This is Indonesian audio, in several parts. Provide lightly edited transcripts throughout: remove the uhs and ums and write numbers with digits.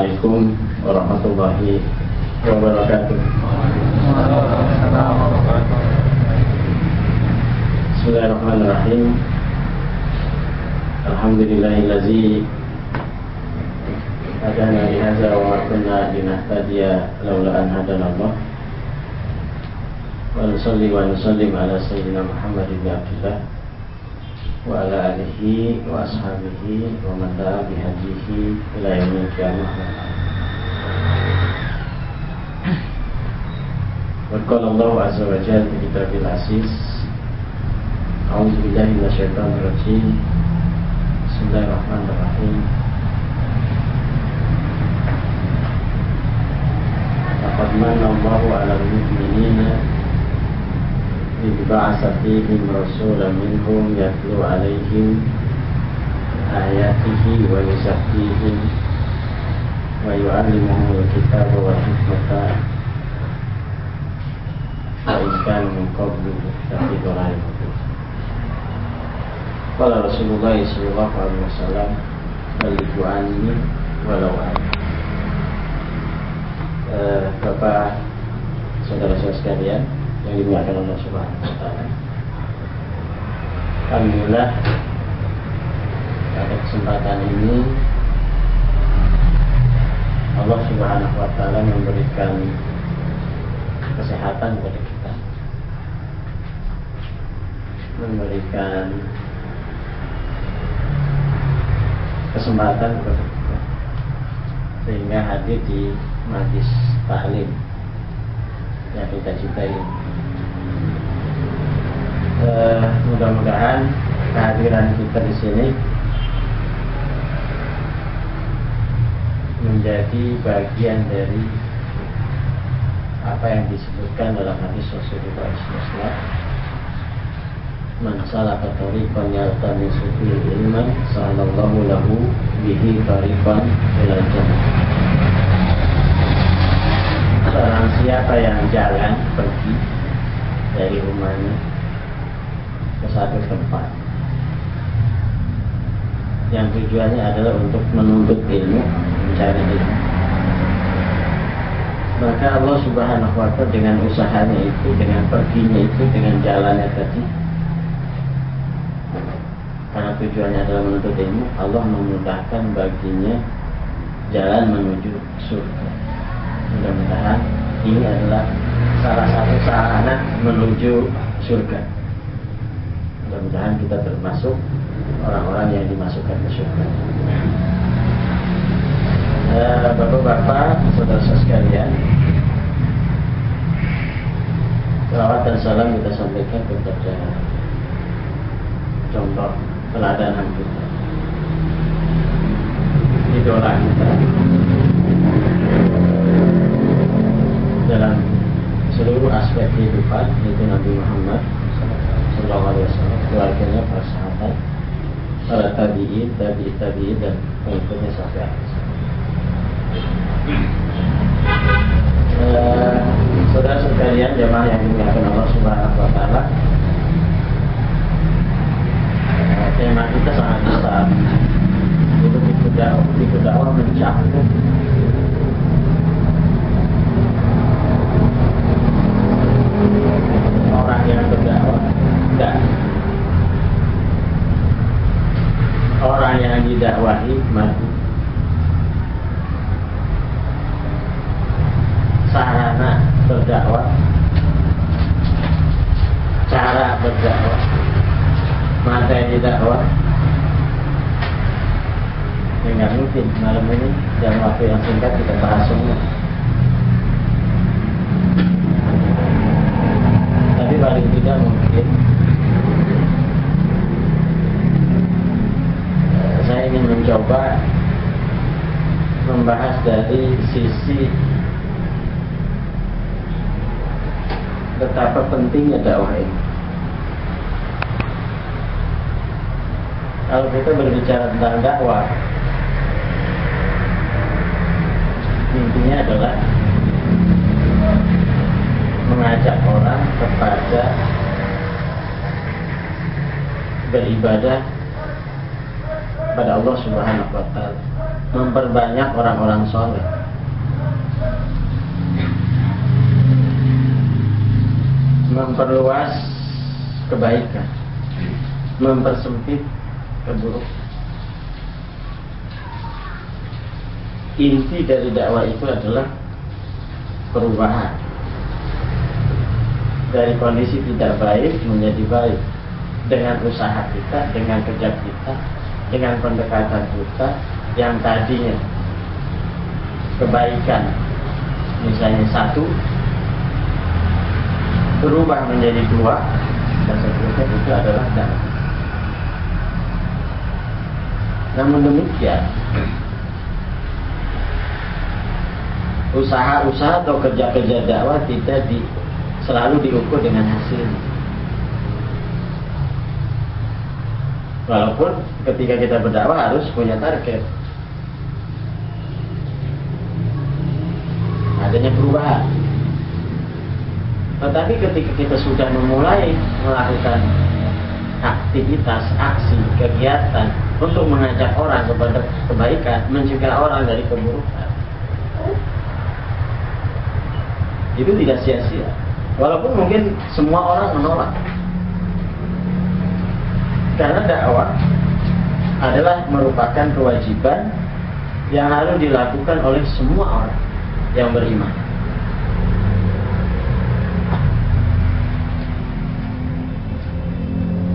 Assalamualaikum warahmatullahi wabarakatuh. Bismillahirrahmanirrahim. Alhamdulillahillazi hadana li hadza wa ma kunna linahtadiya laula an hadanallah. Wa nusalli wa nusallim ala sayyidina Muhammad ibn Abdullah wa ala alihi wa ashabihi wa man da'a bi hadihi ila yaumil qiyamah. Wa qala Allah azza wa jalla fi kitabil aziz, a'udzu billahi minasyaitonir rajim. Bismillahirrahmanirrahim. Laqad manna Allahu 'alal mu'minina إذ بعث فيهم رسولا منهم يتلو عليهم آياته ويزكيهم ويعلمهم الكتاب والحكمة وإن كانوا من قبل لفي ضلال مبين. قال رسول الله صلى الله عليه وسلم بلغوا عني walau aya. Bapak, saudara-saudara sekalian yang dimuliakan Allah Subhanahu wa taala. Alhamdulillah, pada kesempatan ini Allah Subhanahu wa taala memberikan kesehatan kepada kita, memberikan kesempatan kepada kita sehingga hadir di majlis taklim yang kita cintai. Mudah-mudahan kehadiran kita di sini menjadi bagian dari apa yang disebutkan dalam hadis Rasulullah SAW. Man salaka tariqan yaltamisu fihi ilman sahalallahu lahu bihi tariqan ilal jannah. Barang siapa yang jalan pergi dari rumahnya ke satu tempat yang tujuannya adalah untuk menuntut ilmu, mencari ilmu, maka Allah Subhanahu wa ta'ala dengan usahanya itu, dengan perginya itu, dengan jalannya tadi, karena tujuannya adalah menuntut ilmu, Allah memudahkan baginya jalan menuju surga. Mudah-mudahan ini adalah salah satu sarana menuju surga. Mudah-mudahan kita termasuk orang-orang yang dimasukkan ke surga. Bapak-bapak, saudara-saudara sekalian, salawat dan salam kita sampaikan kepada contoh teladanan kita, idola kita dalam seluruh aspek kehidupan, yaitu Nabi Muhammad Sallallahu Alaihi Wasallam, keluarganya, para sahabat, para tabi'in, tabi'in dan pengikutnya sampai akhir. Saudara sekalian, jemaah yang dimuliakan Allah Subhanahu wa taala, tema kita sangat besar, itu itu dakwah mencakup orang yang berdakwah dan orang yang didakwahi mati. Sarana berdakwah, cara berdakwah, materi dakwah. Nggak mungkin malam ini dalam waktu yang singkat kita bahas semua. Tapi paling tidak mungkin saya ingin mencoba membahas dari sisi betapa pentingnya dakwah ini. Kalau kita berbicara tentang dakwah, intinya adalah mengajak orang kepada beribadah pada Allah Subhanahu wa ta'ala. memperbanyak orang-orang soleh, memperluas kebaikan, mempersempit keburukan. Inti dari dakwah itu adalah perubahan dari kondisi tidak baik menjadi baik, dengan usaha kita, dengan kerja kita, dengan pendekatan kita yang tadinya kebaikan misalnya 1 berubah menjadi 2 dan seterusnya. Itu adalah dakwah. Namun demikian, usaha-usaha atau kerja-kerja dakwah tidak selalu diukur dengan hasil. Walaupun ketika kita berdakwah harus punya target, adanya perubahan. Tetapi ketika kita sudah memulai melakukan aktivitas, aksi, kegiatan untuk mengajak orang kepada kebaikan, mencegah orang dari keburukan, itu tidak sia-sia. Walaupun mungkin semua orang menolak, karena dakwah adalah merupakan kewajiban yang harus dilakukan oleh semua orang yang beriman.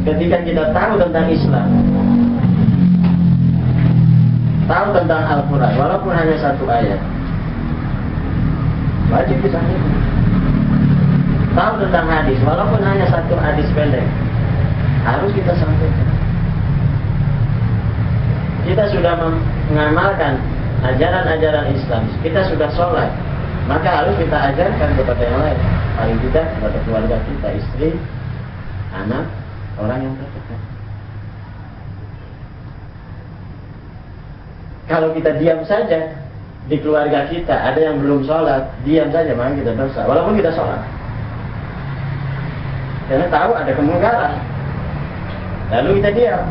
Ketika kita tahu tentang Islam, tahu tentang Al-Quran, walaupun hanya 1 ayat, wajib disampaikan. Tahu tentang hadis, walaupun hanya 1 hadis pendek, harus kita sampaikan. Kita sudah mengamalkan ajaran-ajaran Islam, kita sudah sholat, maka harus kita ajarkan kepada yang lain, paling tidak kepada keluarga kita, istri, anak, orang yang terdekat. Kalau kita diam saja di keluarga kita, ada yang belum sholat, diam saja, maka kita dosa, walaupun kita sholat. Karena tahu ada kemungkaran, lalu kita diam,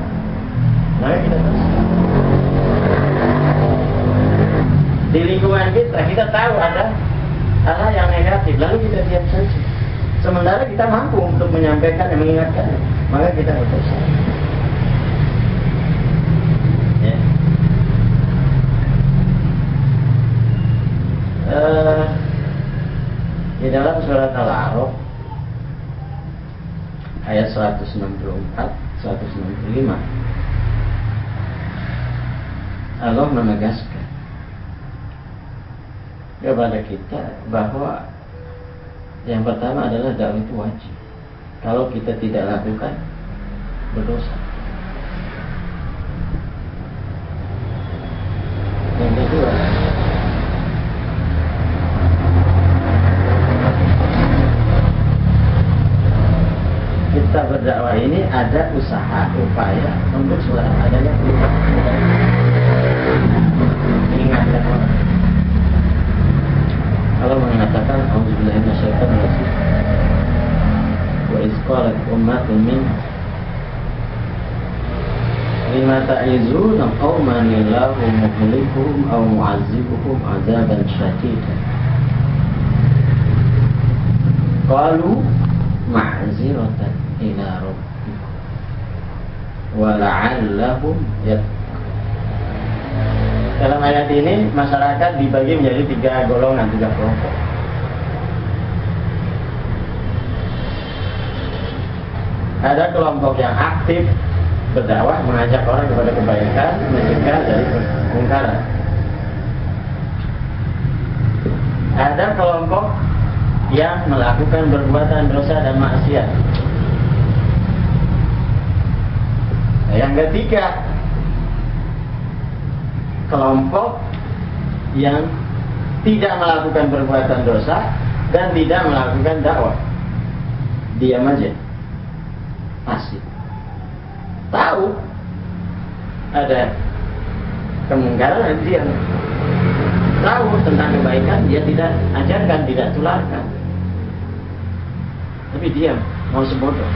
maka kita dosa. Di lingkungan kita tahu ada hal yang negatif, lalu kita diam saja. Sementara kita mampu untuk menyampaikan dan mengingatkan, maka kita berdosa. Ya. Di dalam surat Al-A'raf ayat 164, 165, Allah menegaskan kepada kita bahwa yang pertama adalah dakwah itu wajib. Kalau kita tidak lakukan, berdosa. Yang kedua, kita berdakwah ini ada usaha, upaya untuk adanya perubahan. Ingatkan orang. Allah mengatakan, "A'udzubillahi minasyaitonir rajim. Wa idz qalat ummatun minhum lima ta'izuna qauman illahu muhlikuhum aw mu'azzibuhum 'adzaban syadidan. Qalu ma'ziratan ila rabbikum wa la'allahum yattaqun." Dalam ayat ini masyarakat dibagi menjadi 3 golongan, 3 kelompok. Ada kelompok yang aktif berdakwah, mengajak orang kepada kebaikan, mencegah dari kemungkaran. Ada kelompok yang melakukan perbuatan dosa dan maksiat. Yang ketiga, kelompok yang tidak melakukan perbuatan dosa dan tidak melakukan dakwah, diam aja, pasif. Tahu ada kemungkaran, diam. Tahu tentang kebaikan, dia tidak ajarkan, tidak tularkan, tapi diam, mau sebodoh.